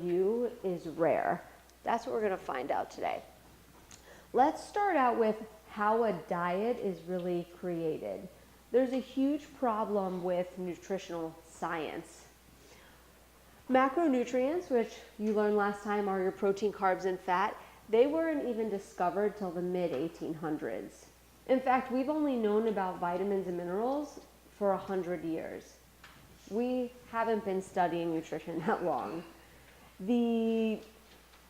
you is rare. That's what we're going to find out today. Let's start out with how a diet is really created. There's a huge problem with nutritional science. Macronutrients, which you learned last time are your protein, carbs, and fat, they weren't even discovered till the mid-1800s. In fact, we've only known about vitamins and minerals for 100 years. We haven't been studying nutrition that long. The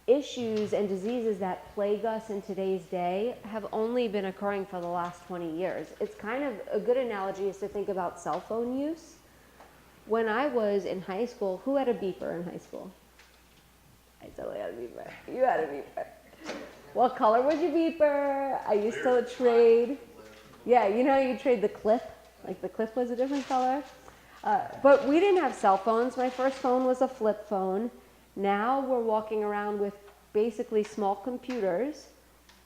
issues and diseases that plague us in today's day have only been occurring for the last 20 years. It's kind of a good analogy is to think about cell phone use. When I was in high school, who had a beeper in high school? I totally had a beeper. You had a beeper. What color was your beeper? I used to trade. Yeah, you know you trade the clip? Like the clip was a different color. But we didn't have cell phones. My first phone was a flip phone. Now we're walking around with basically small computers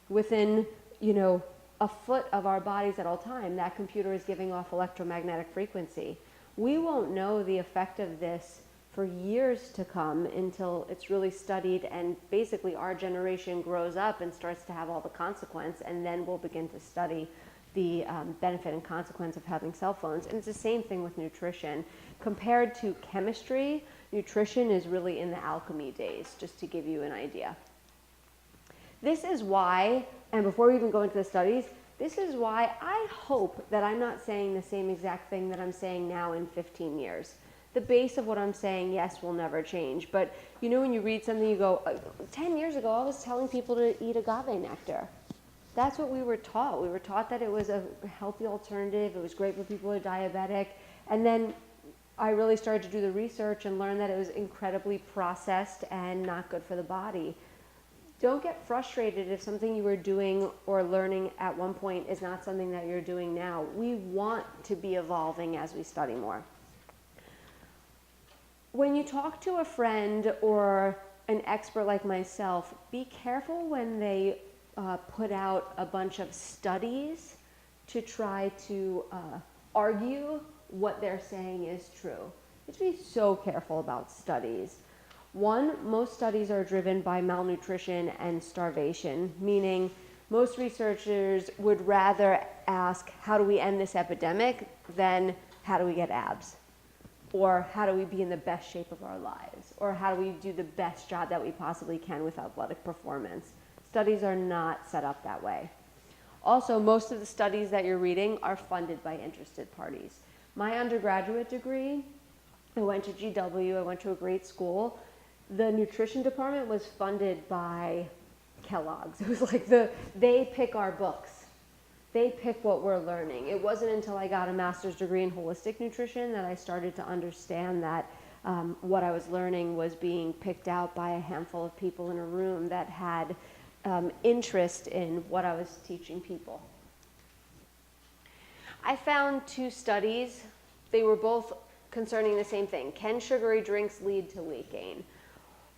within, a foot of our bodies at all time. That computer is giving off electromagnetic frequency. We won't know the effect of this for years to come until it's really studied and basically our generation grows up and starts to have all the consequence, and then we'll begin to study the benefit and consequence of having cell phones. And it's the same thing with nutrition. Compared to chemistry, nutrition is really in the alchemy days, just to give you an idea. This is why, and before we even go into the studies, this is why I hope that I'm not saying the same exact thing that I'm saying now in 15 years. The base of what I'm saying, yes, will never change. But when you read something, you go, 10 years ago, I was telling people to eat agave nectar. That's what we were taught. We were taught that it was a healthy alternative. It was great for people who are diabetic. And then I really started to do the research and learn that it was incredibly processed and not good for the body. Don't get frustrated if something you were doing or learning at one point is not something that you're doing now. We want to be evolving as we study more. When you talk to a friend or an expert like myself, be careful when they put out a bunch of studies to try to argue what they're saying is true. You have to be so careful about studies. One, most studies are driven by malnutrition and starvation, meaning most researchers would rather ask, how do we end this epidemic, than how do we get abs? Or how do we be in the best shape of our lives? Or how do we do the best job that we possibly can with athletic performance? Studies are not set up that way. Also, most of the studies that you're reading are funded by interested parties. My undergraduate degree, I went to GW, I went to a great school. The nutrition department was funded by Kellogg's. It was like they pick our books. They pick what we're learning. It wasn't until I got a master's degree in holistic nutrition that I started to understand that what I was learning was being picked out by a handful of people in a room that had interest in what I was teaching people. I found two studies. They were both concerning the same thing. Can sugary drinks lead to weight gain?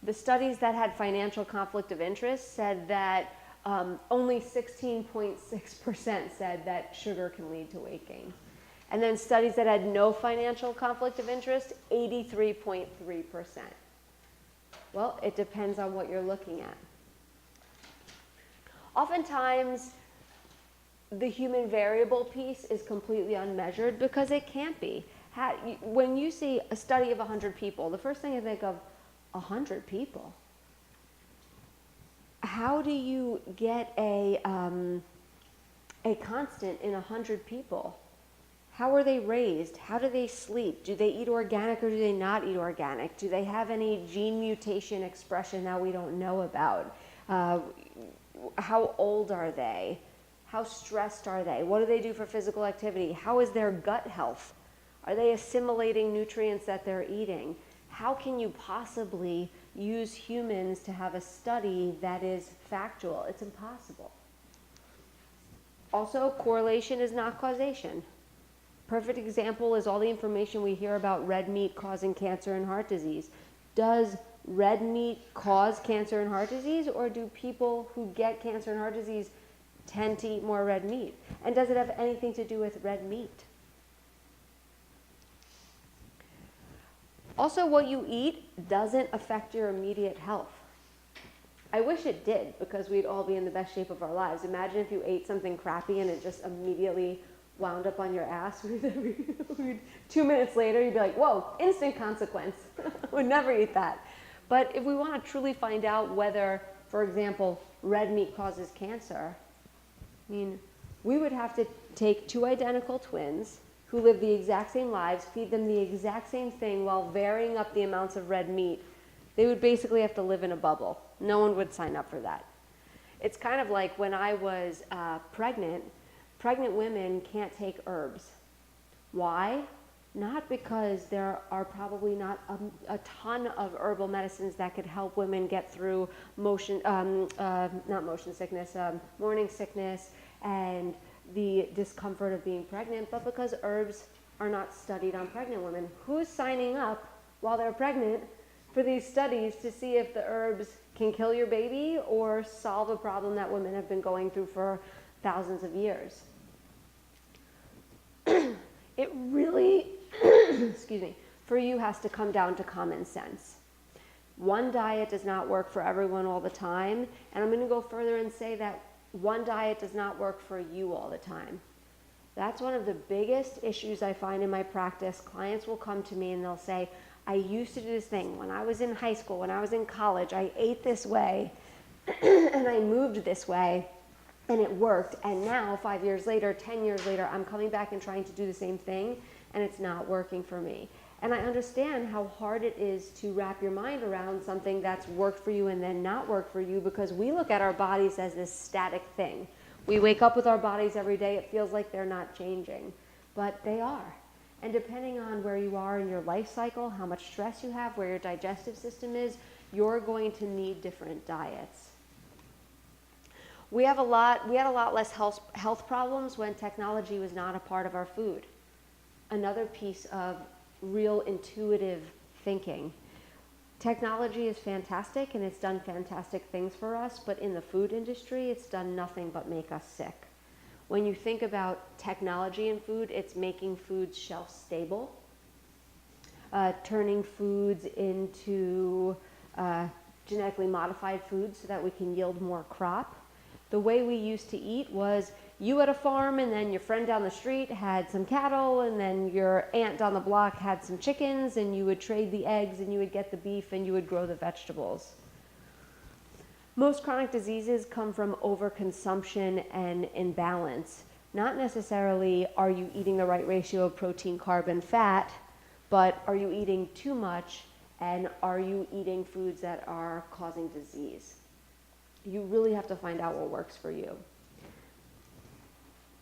The studies that had financial conflict of interest said that only 16.6% said that sugar can lead to weight gain. And then studies that had no financial conflict of interest, 83.3%. Well, it depends on what you're looking at. Oftentimes, the human variable piece is completely unmeasured because it can't be. When you see a study of 100 people, the first thing I think of, 100 people. How do you get a constant in 100 people? How are they raised? How do they sleep? Do they eat organic or do they not eat organic? Do they have any gene mutation expression that we don't know about? How old are they? How stressed are they? What do they do for physical activity? How is their gut health? Are they assimilating nutrients that they're eating? How can you possibly use humans to have a study that is factual? It's impossible. Also, correlation is not causation. Perfect example is all the information we hear about red meat causing cancer and heart disease. Does red meat cause cancer and heart disease, or do people who get cancer and heart disease tend to eat more red meat? And does it have anything to do with red meat? Also, what you eat doesn't affect your immediate health. I wish it did, because we'd all be in the best shape of our lives. Imagine if you ate something crappy and it just immediately wound up on your ass. 2 minutes later, you'd be like, whoa, instant consequence. I would never eat that. But if we want to truly find out whether, for example, red meat causes cancer, I mean, we would have to take two identical twins who live the exact same lives, feed them the exact same thing while varying up the amounts of red meat. They would basically have to live in a bubble. No one would sign up for that. It's kind of like when I was pregnant women can't take herbs. Why? Not because there are probably not a ton of herbal medicines that could help women get through morning sickness and the discomfort of being pregnant, but because herbs are not studied on pregnant women. Who's signing up while they're pregnant for these studies to see if the herbs can kill your baby or solve a problem that women have been going through for thousands of years? It really, excuse me, for you has to come down to common sense. One diet does not work for everyone all the time, and I'm going to go further and say that one diet does not work for you all the time. That's one of the biggest issues I find in my practice. Clients will come to me and they'll say, I used to do this thing when I was in high school, when I was in college, I ate this way and I moved this way and it worked. And now 5 years later, 10 years later, I'm coming back and trying to do the same thing and it's not working for me. And I understand how hard it is to wrap your mind around something that's worked for you and then not worked for you, because we look at our bodies as this static thing. We wake up with our bodies every day. It feels like they're not changing, but they are. And depending on where you are in your life cycle, how much stress you have, where your digestive system is, you're going to need different diets. We had a lot less health problems when technology was not a part of our food. Another piece of real intuitive thinking. Technology is fantastic and it's done fantastic things for us, but in the food industry, it's done nothing but make us sick. When you think about technology in food, it's making foods shelf stable, turning foods into genetically modified foods so that we can yield more crop. The way we used to eat was you at a farm and then your friend down the street had some cattle and then your aunt down the block had some chickens, and you would trade the eggs and you would get the beef and you would grow the vegetables. Most chronic diseases come from overconsumption and imbalance. Not necessarily are you eating the right ratio of protein, carb, and fat, but are you eating too much and are you eating foods that are causing disease? You really have to find out what works for you.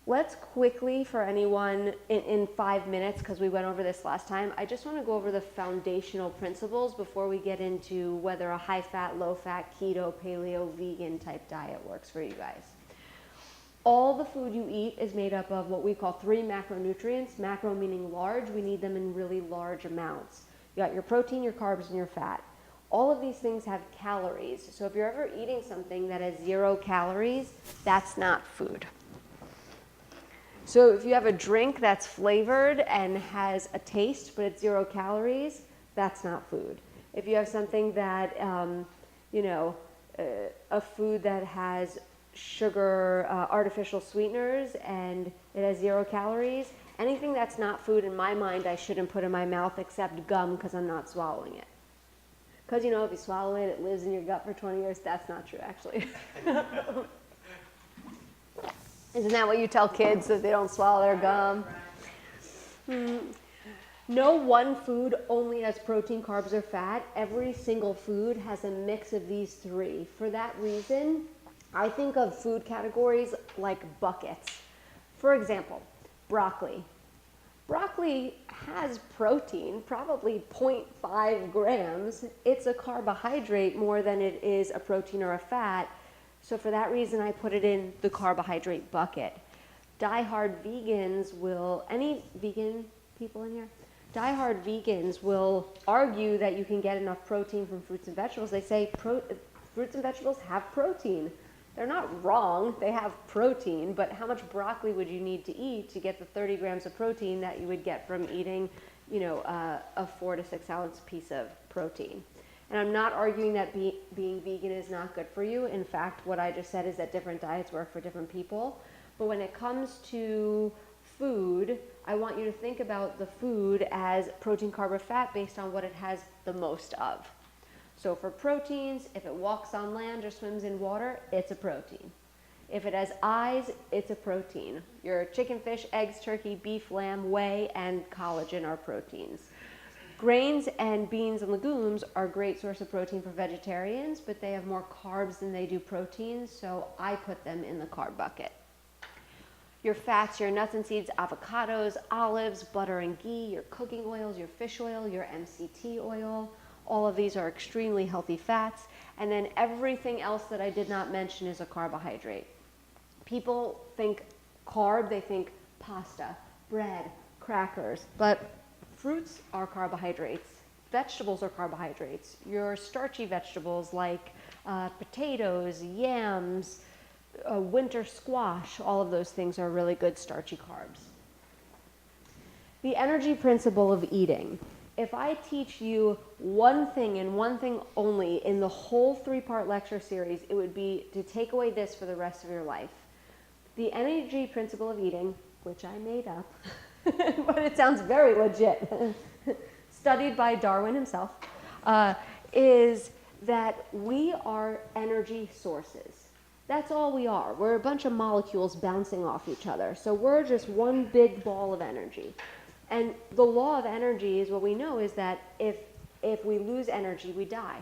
Let's quickly, for anyone in 5 minutes, because we went over this last time, I just want to go over the foundational principles before we get into whether a high-fat, low-fat, keto, paleo, vegan type diet works for you guys. All the food you eat is made up of what we call 3 macronutrients. Macro meaning large. We need them in really large amounts. You got your protein, your carbs, and your fat. All of these things have calories. So if you're ever eating something that has 0 calories, that's not food. So if you have a drink that's flavored and has a taste, but it's 0 calories, that's not food. If you have something that, a food that has sugar, artificial sweeteners, and it has 0 calories, anything that's not food, in my mind, I shouldn't put in my mouth except gum, because I'm not swallowing it. Because, if you swallow it, it lives in your gut for 20 years. That's not true, actually. Isn't that what you tell kids, that they don't swallow their gum? No one food only has protein, carbs, or fat. Every single food has a mix of these 3. For that reason, I think of food categories like buckets. For example, broccoli. Broccoli has protein, probably 0.5 grams. It's a carbohydrate more than it is a protein or a fat. So for that reason, I put it in the carbohydrate bucket. Die-hard vegans will, any vegan people in here? Die-hard vegans will argue that you can get enough protein from fruits and vegetables. They say fruits and vegetables have protein. They're not wrong, they have protein, but how much broccoli would you need to eat to get the 30 grams of protein that you would get from eating, a 4 to 6 ounce piece of protein. And I'm not arguing that being vegan is not good for you. In fact, what I just said is that different diets work for different people. But when it comes to food, I want you to think about the food as protein, carb, or fat based on what it has the most of. So for proteins, if it walks on land or swims in water, it's a protein. If it has eyes, it's a protein. Your chicken, fish, eggs, turkey, beef, lamb, whey, and collagen are proteins. Grains and beans and legumes are a great source of protein for vegetarians, but they have more carbs than they do proteins, so I put them in the carb bucket. Your fats, your nuts and seeds, avocados, olives, butter and ghee, your cooking oils, your fish oil, your MCT oil, all of these are extremely healthy fats. And then everything else that I did not mention is a carbohydrate. People think carb, they think pasta, bread, crackers, but fruits are carbohydrates. Vegetables are carbohydrates. Your starchy vegetables like potatoes, yams, winter squash, all of those things are really good starchy carbs. The energy principle of eating. If I teach you one thing and one thing only in the whole 3-part lecture series, it would be to take away this for the rest of your life. The energy principle of eating, which I made up, but it sounds very legit, studied by Darwin himself, is that we are energy sources. That's all we are. We're a bunch of molecules bouncing off each other. So we're just one big ball of energy. And the law of energy is what we know is that if we lose energy, we die.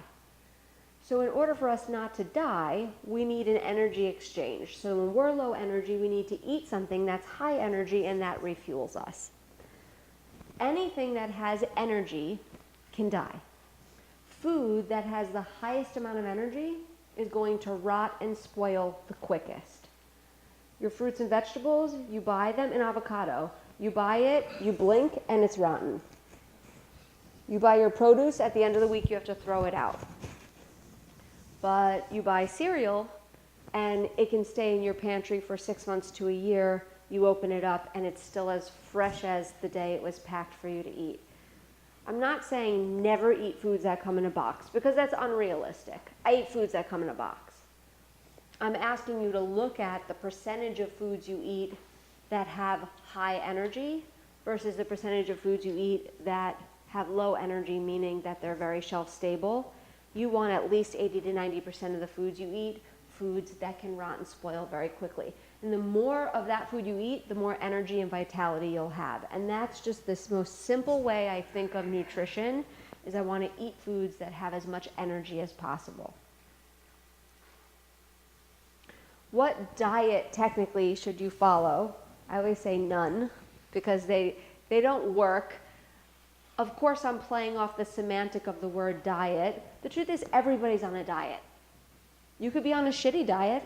So in order for us not to die, we need an energy exchange. So when we're low energy, we need to eat something that's high energy and that refuels us. Anything that has energy can die. Food that has the highest amount of energy is going to rot and spoil the quickest. Your fruits and vegetables, you buy them, an avocado. You buy it, you blink, and it's rotten. You buy your produce, at the end of the week, you have to throw it out. But you buy cereal, and it can stay in your pantry for 6 months to a year. You open it up, and it's still as fresh as the day it was packed for you to eat. I'm not saying never eat foods that come in a box, because that's unrealistic. I eat foods that come in a box. I'm asking you to look at the percentage of foods you eat that have high energy versus the percentage of foods you eat that have low energy, meaning that they're very shelf stable. You want at least 80 to 90% of the foods you eat, foods that can rot and spoil very quickly. And the more of that food you eat, the more energy and vitality you'll have. And that's just this most simple way I think of nutrition, is I want to eat foods that have as much energy as possible. What diet technically should you follow? I always say none, because they don't work. Of course, I'm playing off the semantic of the word diet. The truth is, everybody's on a diet. You could be on a shitty diet,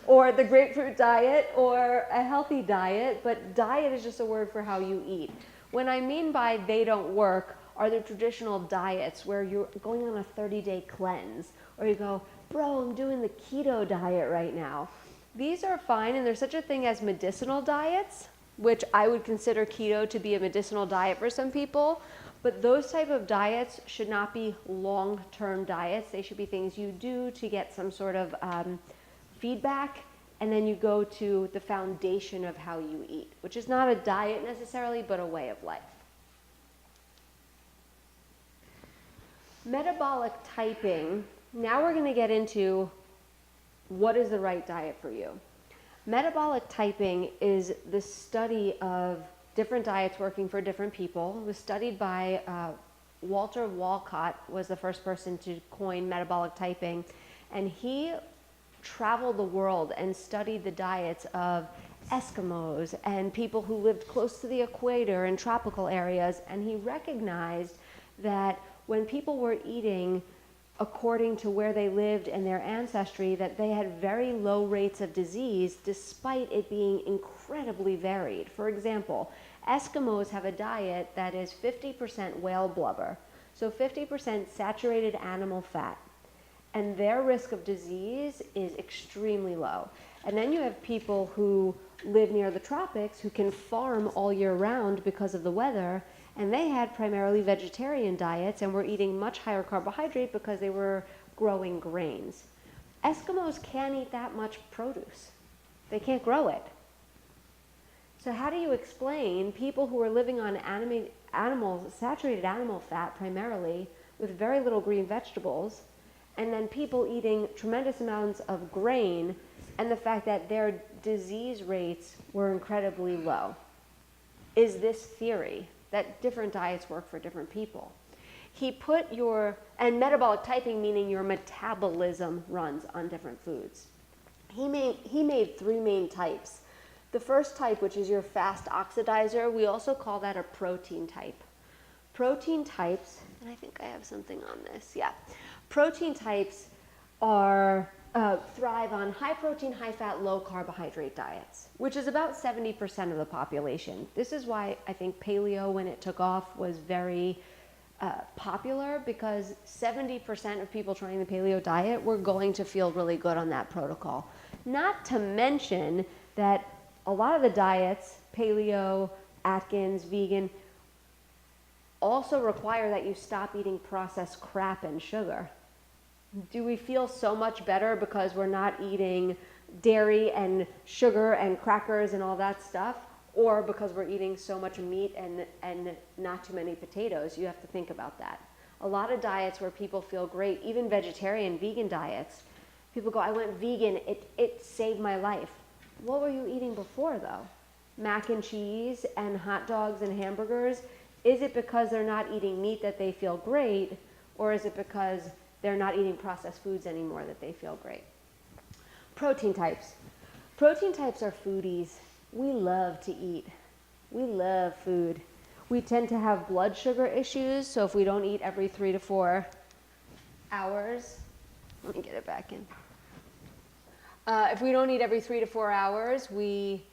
or the grapefruit diet, or a healthy diet, but diet is just a word for how you eat. When I mean by they don't work are the traditional diets where you're going on a 30-day cleanse, or you go, bro, I'm doing the keto diet right now. These are fine, and there's such a thing as medicinal diets, which I would consider keto to be a medicinal diet for some people, but those type of diets should not be long-term diets. They should be things you do to get some sort of feedback, and then you go to the foundation of how you eat, which is not a diet necessarily, but a way of life. Metabolic typing, now we're going to get into what is the right diet for you. Metabolic typing is the study of different diets working for different people. It was studied by Walter Walcott, was the first person to coin metabolic typing, and he traveled the world and studied the diets of Eskimos and people who lived close to the equator in tropical areas, and he recognized that when people were eating according to where they lived and their ancestry, that they had very low rates of disease despite it being incredibly varied. For example, Eskimos have a diet that is 50% whale blubber, so 50% saturated animal fat, and their risk of disease is extremely low. And then you have people who live near the tropics who can farm all year round because of the weather, and they had primarily vegetarian diets and were eating much higher carbohydrate because they were growing grains. Eskimos can't eat that much produce. They can't grow it. So how do you explain people who are living on saturated animal fat primarily with very little green vegetables, and then people eating tremendous amounts of grain, and the fact that their disease rates were incredibly low? Is this theory that different diets work for different people? He put and metabolic typing, meaning your metabolism runs on different foods. He made 3 main types. The first type, which is your fast oxidizer, we also call that a protein type. Protein types, and I think I have something on this, yeah. Protein types thrive on high protein, high fat, low carbohydrate diets, which is about 70% of the population. This is why I think paleo, when it took off, was very popular, because 70% of people trying the paleo diet were going to feel really good on that protocol. Not to mention that a lot of the diets, paleo, Atkins, vegan, also require that you stop eating processed crap and sugar. Do we feel so much better because we're not eating dairy and sugar and crackers and all that stuff, or because we're eating so much meat and not too many potatoes? You have to think about that. A lot of diets where people feel great, even vegetarian, vegan diets, people go, I went vegan, it saved my life. What were you eating before, though? Mac and cheese and hot dogs and hamburgers? Is it because they're not eating meat that they feel great, or is it because they're not eating processed foods anymore that they feel great? Protein types. Protein types are foodies. We love to eat. We love food. We tend to have blood sugar issues, so if we don't eat every 3 to 4 hours, let me get it back in. If we don't eat every 3 to 4 hours, we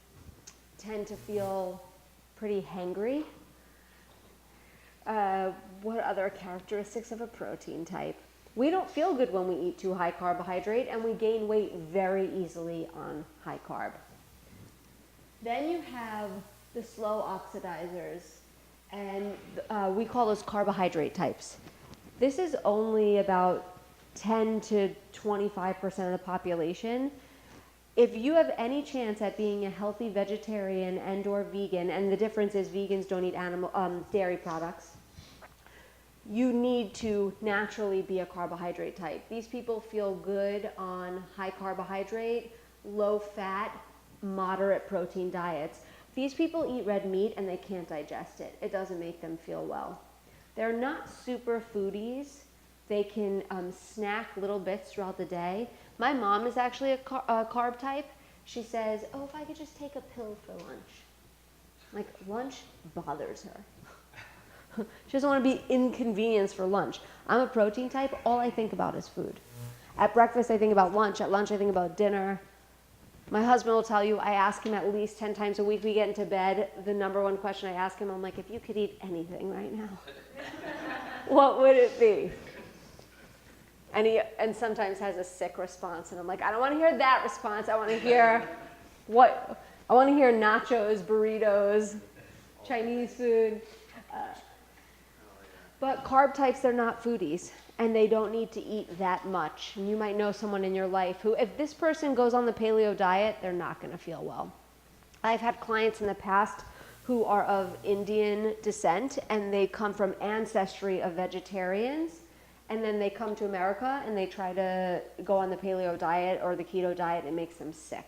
tend to feel pretty hangry. What other characteristics of a protein type? We don't feel good when we eat too high carbohydrate, and we gain weight very easily on high carb. Then you have the slow oxidizers, and we call those carbohydrate types. This is only about 10 to 25% of the population. If you have any chance at being a healthy vegetarian and or vegan, and the difference is vegans don't eat dairy products, you need to naturally be a carbohydrate type. These people feel good on high carbohydrate, low fat, moderate protein diets. These people eat red meat and they can't digest it. It doesn't make them feel well. They're not super foodies. They can snack little bits throughout the day. My mom is actually a carb type. She says, oh, if I could just take a pill for lunch. Like, lunch bothers her. She doesn't want to be inconvenienced for lunch. I'm a protein type. All I think about is food. At breakfast, I think about lunch. At lunch, I think about dinner. My husband will tell you, I ask him at least 10 times a week. We get into bed. The number one question I ask him, I'm like, if you could eat anything right now, what would it be? And sometimes has a sick response. And I'm like, I don't want to hear that response. I want to hear nachos, burritos, Chinese food. But carb types, they're not foodies, and they don't need to eat that much. And you might know someone in your life who, if this person goes on the paleo diet, they're not going to feel well. I've had clients in the past who are of Indian descent, and they come from ancestry of vegetarians, and then they come to America and they try to go on the paleo diet or the keto diet, and it makes them sick.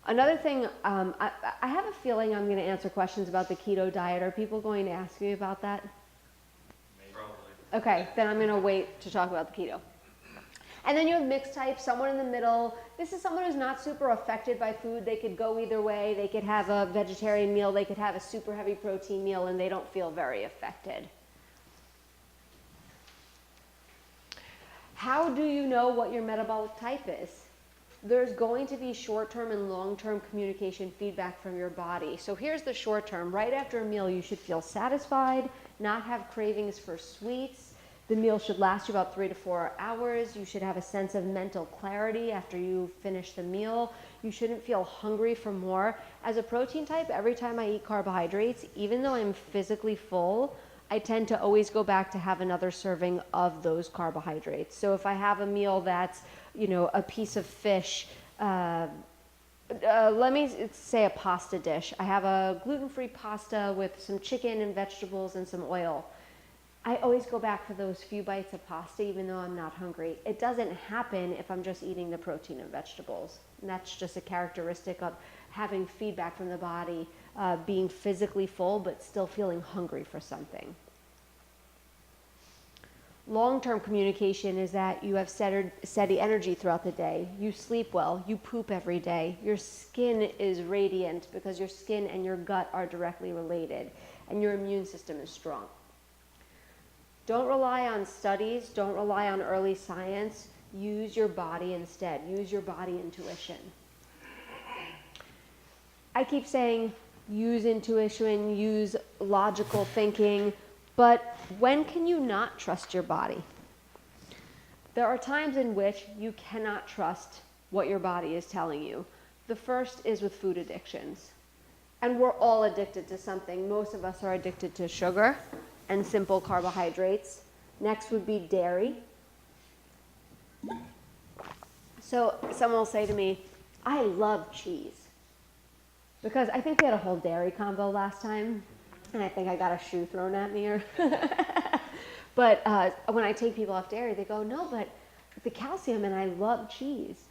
Another thing, I have a feeling I'm going to answer questions about the keto diet. Are people going to ask me about that? Probably. Okay, then I'm going to wait to talk about the keto. And then you have mixed types, someone in the middle. This is someone who's not super affected by food. They could go either way. They could have a vegetarian meal. They could have a super heavy protein meal, and they don't feel very affected. How do you know what your metabolic type is? There's going to be short-term and long-term communication feedback from your body. So here's the short-term. Right after a meal, you should feel satisfied, not have cravings for sweets, The meal should last you about 3 to 4 hours. You should have a sense of mental clarity after you finish the meal. You shouldn't feel hungry for more. As a protein type, every time I eat carbohydrates, even though I'm physically full, I tend to always go back to have another serving of those carbohydrates. So if I have a meal that's, a piece of fish, let me say a pasta dish. I have a gluten-free pasta with some chicken and vegetables and some oil. I always go back for those few bites of pasta even though I'm not hungry. It doesn't happen if I'm just eating the protein and vegetables. And that's just a characteristic of having feedback from the body, being physically full but still feeling hungry for something. Long-term communication is that you have steady energy throughout the day. You sleep well. You poop every day. Your skin is radiant because your skin and your gut are directly related, and your immune system is strong. Don't rely on studies. Don't rely on early science. Use your body instead. Use your body intuition. I keep saying use intuition, use logical thinking, but when can you not trust your body? There are times in which you cannot trust what your body is telling you. The first is with food addictions. And we're all addicted to something. Most of us are addicted to sugar and simple carbohydrates. Next would be dairy. So someone will say to me, I love cheese. Because I think we had a whole dairy combo last time, and I think I got a shoe thrown at me. But when I take people off dairy, they go, no, but the calcium, and I love cheese.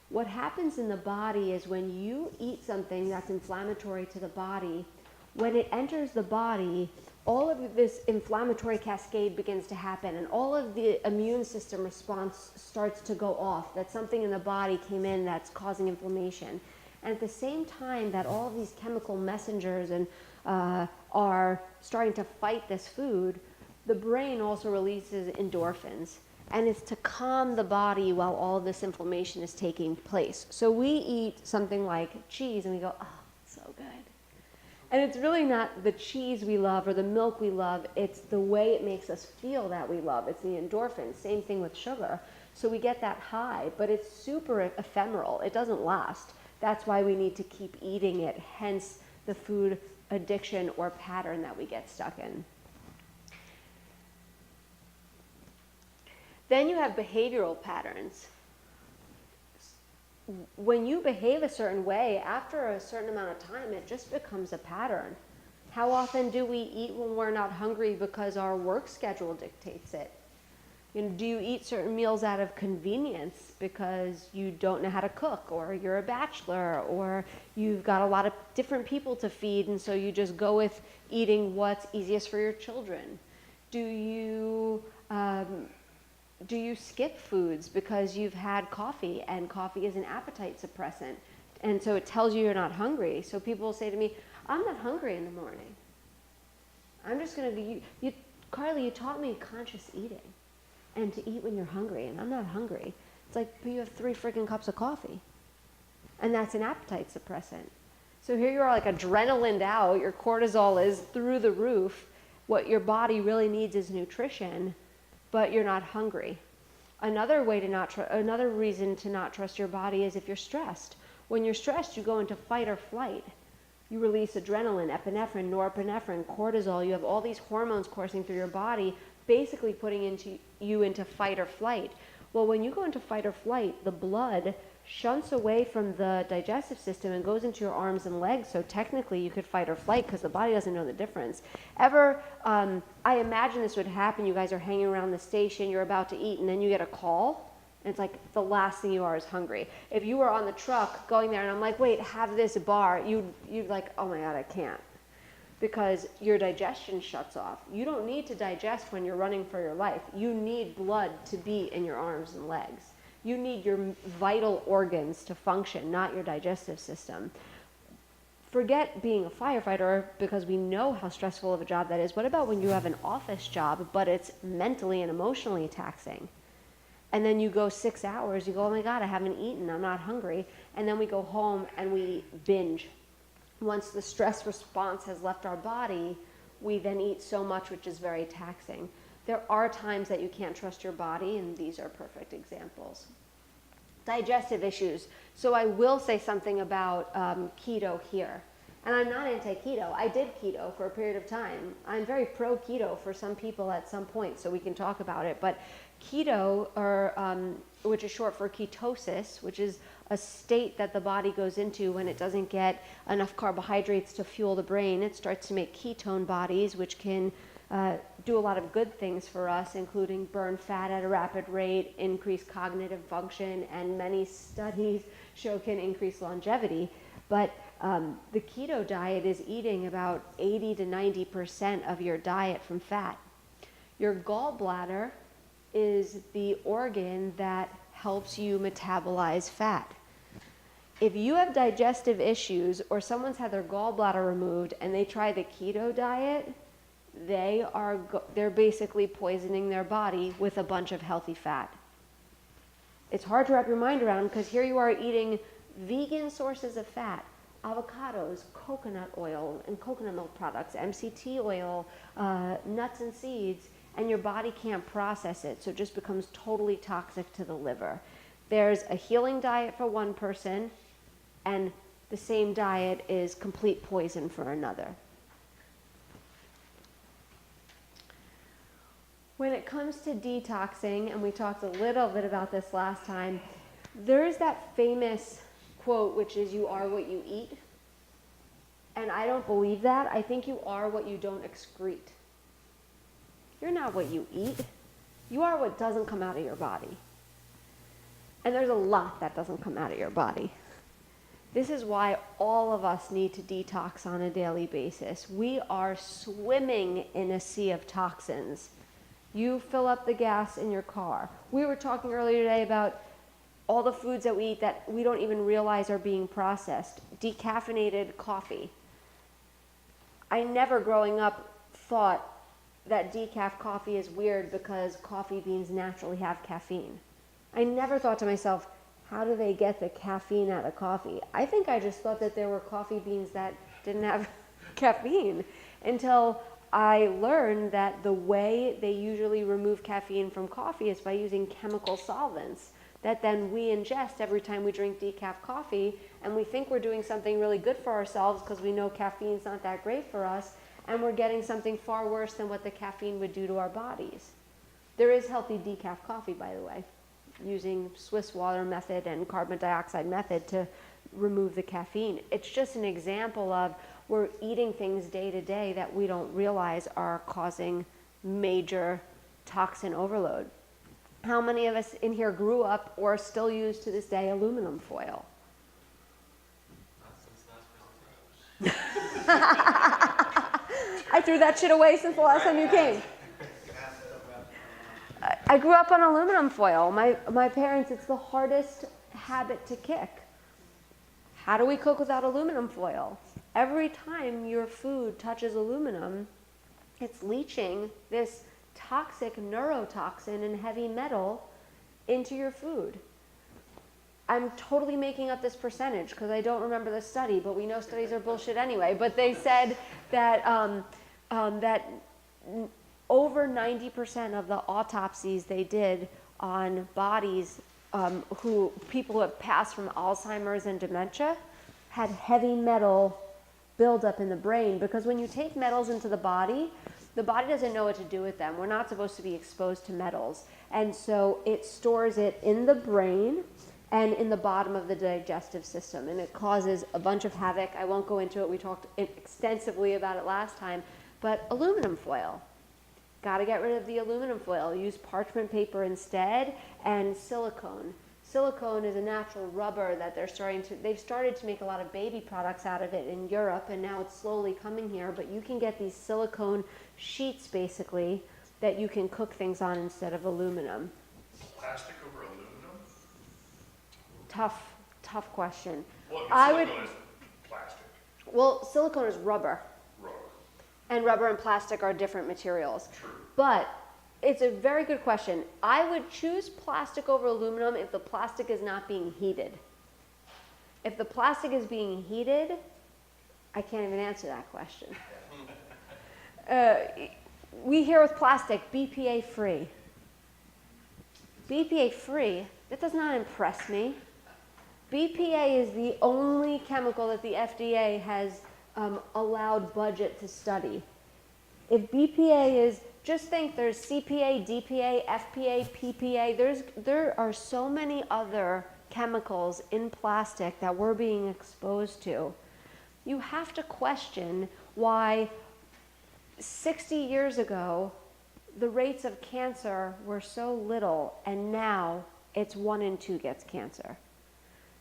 What happens in the body is when you eat something that's inflammatory to the body, when it enters the body, all of this inflammatory cascade begins to happen, and all of the immune system response starts to go off, that something in the body came in that's causing inflammation. And at the same time that all of these chemical messengers are starting to fight this food, the brain also releases endorphins. And it's to calm the body while all this inflammation is taking place. So we eat something like cheese and we go, oh, it's so good. And it's really not the cheese we love or the milk we love, it's the way it makes us feel that we love. It's the endorphins, same thing with sugar. So we get that high, but it's super ephemeral. It doesn't last. That's why we need to keep eating it, hence the food addiction or pattern that we get stuck in. Then you have behavioral patterns. When you behave a certain way, after a certain amount of time, it just becomes a pattern. How often do we eat when we're not hungry because our work schedule dictates it? Do you eat certain meals out of convenience because you don't know how to cook, or you're a bachelor, or you've got a lot of different people to feed, and so you just go with eating what's easiest for your children? Do you skip foods because you've had coffee, and coffee is an appetite suppressant, and so it tells you you're not hungry? So people will say to me, I'm not hungry in the morning. I'm just going to be, Carly, you taught me conscious eating and to eat when you're hungry, and I'm not hungry. It's like, but you have 3 freaking cups of coffee, and that's an appetite suppressant. So here you are, like adrenalined out, your cortisol is through the roof. What your body really needs is nutrition, but you're not hungry. Another reason to not trust your body is if you're stressed. When you're stressed, you go into fight or flight. You release adrenaline, epinephrine, norepinephrine, cortisol. You have all these hormones coursing through your body, basically putting you into fight or flight. Well, when you go into fight or flight, the blood shunts away from the digestive system and goes into your arms and legs, so technically you could fight or flight because the body doesn't know the difference. I imagine this would happen, you guys are hanging around the station, you're about to eat, and then you get a call, and it's like the last thing you are is hungry. If you were on the truck going there and I'm like, wait, have this bar, you'd like, oh my God, I can't. Because your digestion shuts off. You don't need to digest when you're running for your life. You need blood to beat in your arms and legs. You need your vital organs to function, not your digestive system. Forget being a firefighter because we know how stressful of a job that is. What about when you have an office job, but it's mentally and emotionally taxing? And then you go 6 hours, you go, oh my God, I haven't eaten, I'm not hungry. And then we go home and we binge. Once the stress response has left our body, we then eat so much, which is very taxing. There are times that you can't trust your body, and these are perfect examples. Digestive issues. So I will say something about keto here. And I'm not anti-keto. I did keto for a period of time. I'm very pro-keto for some people at some point, so we can talk about it. But keto, which is short for ketosis, which is a state that the body goes into when it doesn't get enough carbohydrates to fuel the brain. It starts to make ketone bodies, which can do a lot of good things for us, including burn fat at a rapid rate, increase cognitive function, and many studies show can increase longevity. But the keto diet is eating about 80 to 90% of your diet from fat. Your gallbladder is the organ that helps you metabolize fat. If you have digestive issues or someone's had their gallbladder removed and they try the keto diet, they're basically poisoning their body with a bunch of healthy fat. It's hard to wrap your mind around because here you are eating vegan sources of fat, avocados, coconut oil and coconut milk products, MCT oil, nuts and seeds, and your body can't process it, so it just becomes totally toxic to the liver. There's a healing diet for one person, and the same diet is complete poison for another. When it comes to detoxing, and we talked a little bit about this last time, there's that famous quote, which is, "You are what you eat." And I don't believe that. I think you are what you don't excrete. You're not what you eat. You are what doesn't come out of your body. And there's a lot that doesn't come out of your body. This is why all of us need to detox on a daily basis. We are swimming in a sea of toxins. You fill up the gas in your car. We were talking earlier today about all the foods that we eat that we don't even realize are being processed. Decaffeinated coffee. I never growing up thought that decaf coffee is weird because coffee beans naturally have caffeine. I never thought to myself, how do they get the caffeine out of coffee? I think I just thought that there were coffee beans that didn't have caffeine until I learned that the way they usually remove caffeine from coffee is by using chemical solvents that then we ingest every time we drink decaf coffee, and we think we're doing something really good for ourselves because we know caffeine's not that great for us, and we're getting something far worse than what the caffeine would do to our bodies. There is healthy decaf coffee, by the way, using Swiss water method and carbon dioxide method to remove the caffeine. It's just an example of we're eating things day to day that we don't realize are causing major toxin overload. How many of us in here grew up or still use to this day aluminum foil? I threw that shit away since the last time you came. I grew up on aluminum foil. My parents, it's the hardest habit to kick. How do we cook without aluminum foil? Every time your food touches aluminum, it's leaching this toxic neurotoxin and heavy metal into your food. I'm totally making up this percentage because I don't remember the study, but we know studies are bullshit anyway. But they said that that over 90% of the autopsies they did on bodies people who have passed from Alzheimer's and dementia had heavy metal buildup in the brain, because when you take metals into the body doesn't know what to do with them. We're not supposed to be exposed to metals. And so it stores it in the brain and in the bottom of the digestive system, and it causes a bunch of havoc. I won't go into it. We talked extensively about it last time. But aluminum foil. Got to get rid of the aluminum foil. Use parchment paper instead, and silicone. Silicone is a natural rubber that they've started to make a lot of baby products out of it in Europe, and now it's slowly coming here. But you can get these silicone sheets, basically, that you can cook things on instead of aluminum. Plastic over aluminum? Tough question. Well, silicone is plastic. Well, silicone is rubber. Rubber. And rubber and plastic are different materials. True. But it's a very good question. I would choose plastic over aluminum if the plastic is not being heated. If the plastic is being heated, I can't even answer that question. We hear with plastic, BPA free. BPA free, that does not impress me. BPA is the only chemical that the FDA has allowed budget to study. If BPA is, just think there's CPA, DPA, FPA, PPA, there are so many other chemicals in plastic that we're being exposed to. You have to question why 60 years ago, the rates of cancer were so little, and now it's 1 in 2 gets cancer.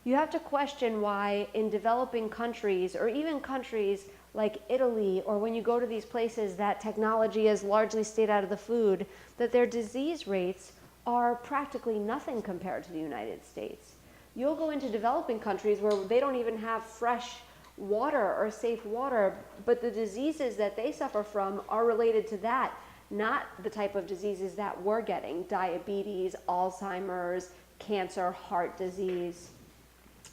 You have to question why in developing countries, or even countries like Italy, or when you go to these places that technology has largely stayed out of the food, that their disease rates are practically nothing compared to the United States. You'll go into developing countries where they don't even have fresh water or safe water, but the diseases that they suffer from are related to that, not the type of diseases that we're getting: diabetes, Alzheimer's, cancer, heart disease.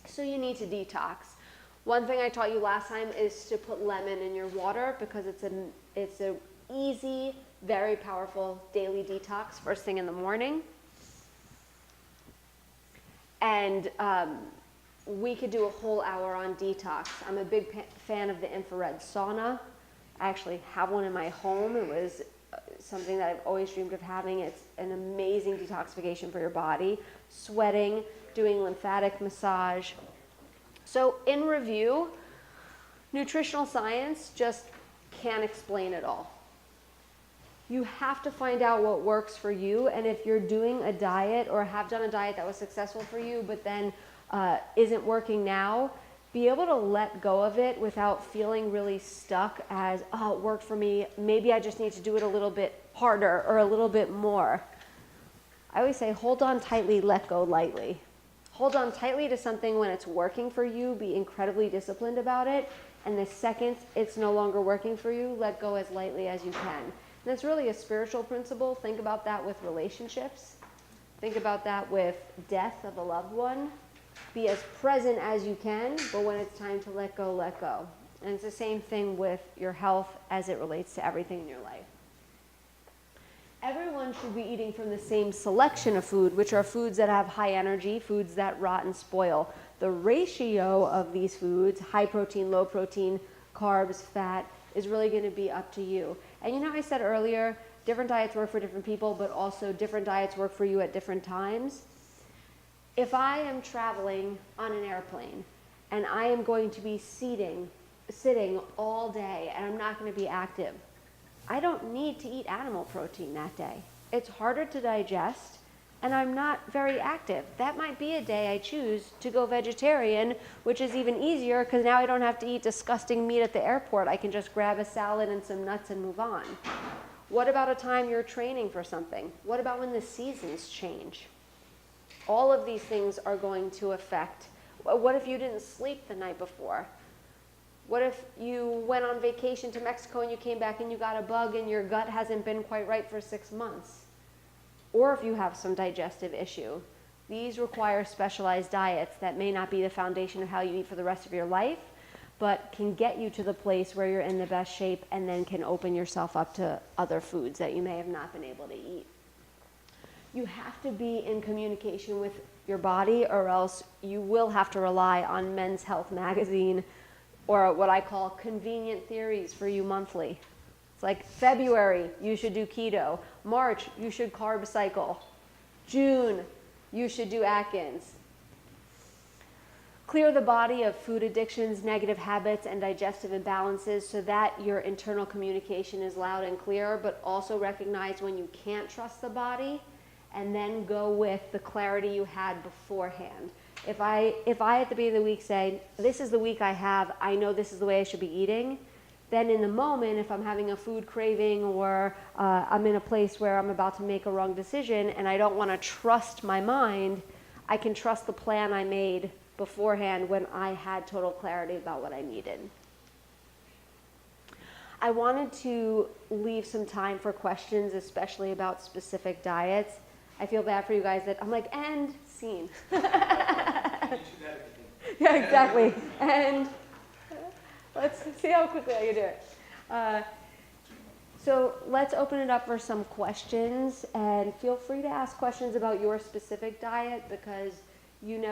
So you need to detox. One thing I taught you last time is to put lemon in your water, because it's a easy, very powerful daily detox first thing in the morning. And we could do a whole hour on detox. I'm a big fan of the infrared sauna. I actually have one in my home. It was something that I've always dreamed of having. It's an amazing detoxification for your body. Sweating, doing lymphatic massage. So in review, nutritional science just can't explain it all. You have to find out what works for you, and if you're doing a diet or have done a diet that was successful for you but then isn't working now, be able to let go of it without feeling really stuck as, oh, it worked for me, maybe I just need to do it a little bit harder or a little bit more. I always say, hold on tightly, let go lightly. Hold on tightly to something when it's working for you, be incredibly disciplined about it, and the second it's no longer working for you, let go as lightly as you can. And that's really a spiritual principle. Think about that with relationships. Think about that with death of a loved one. Be as present as you can, but when it's time to let go, let go. And it's the same thing with your health as it relates to everything in your life. Everyone should be eating from the same selection of food, which are foods that have high energy, foods that rot and spoil. The ratio of these foods, high protein, low protein, carbs, fat, is really going to be up to you. And you know, I said earlier, different diets work for different people, but also different diets work for you at different times. If I am traveling on an airplane and I am going to be sitting all day and I'm not going to be active, I don't need to eat animal protein that day. It's harder to digest and I'm not very active. That might be a day I choose to go vegetarian, which is even easier because now I don't have to eat disgusting meat at the airport. I can just grab a salad and some nuts and move on. What about a time you're training for something? What about when the seasons change? All of these things are going to affect. What if you didn't sleep the night before? What if you went on vacation to Mexico and you came back and you got a bug and your gut hasn't been quite right for 6 months? Or if you have some digestive issue. These require specialized diets that may not be the foundation of how you eat for the rest of your life, but can get you to the place where you're in the best shape and then can open yourself up to other foods that you may have not been able to eat. You have to be in communication with your body, or else you will have to rely on Men's Health magazine, or what I call convenient theories for you monthly. It's like February, you should do keto. March, you should carb cycle. June, you should do Atkins. Clear the body of food addictions, negative habits, and digestive imbalances so that your internal communication is loud and clear, but also recognize when you can't trust the body, and then go with the clarity you had beforehand. If I at the beginning of the week say, this is the week I have, I know this is the way I should be eating, then in the moment, if I'm having a food craving or I'm in a place where I'm about to make a wrong decision and I don't want to trust my mind, I can trust the plan I made beforehand when I had total clarity about what I needed. I wanted to leave some time for questions, especially about specific diets. I feel bad for you guys that I'm like, end scene. Yeah, exactly. And let's see how quickly I can do it. So let's open it up for some questions, and feel free to ask questions about your specific diet because you never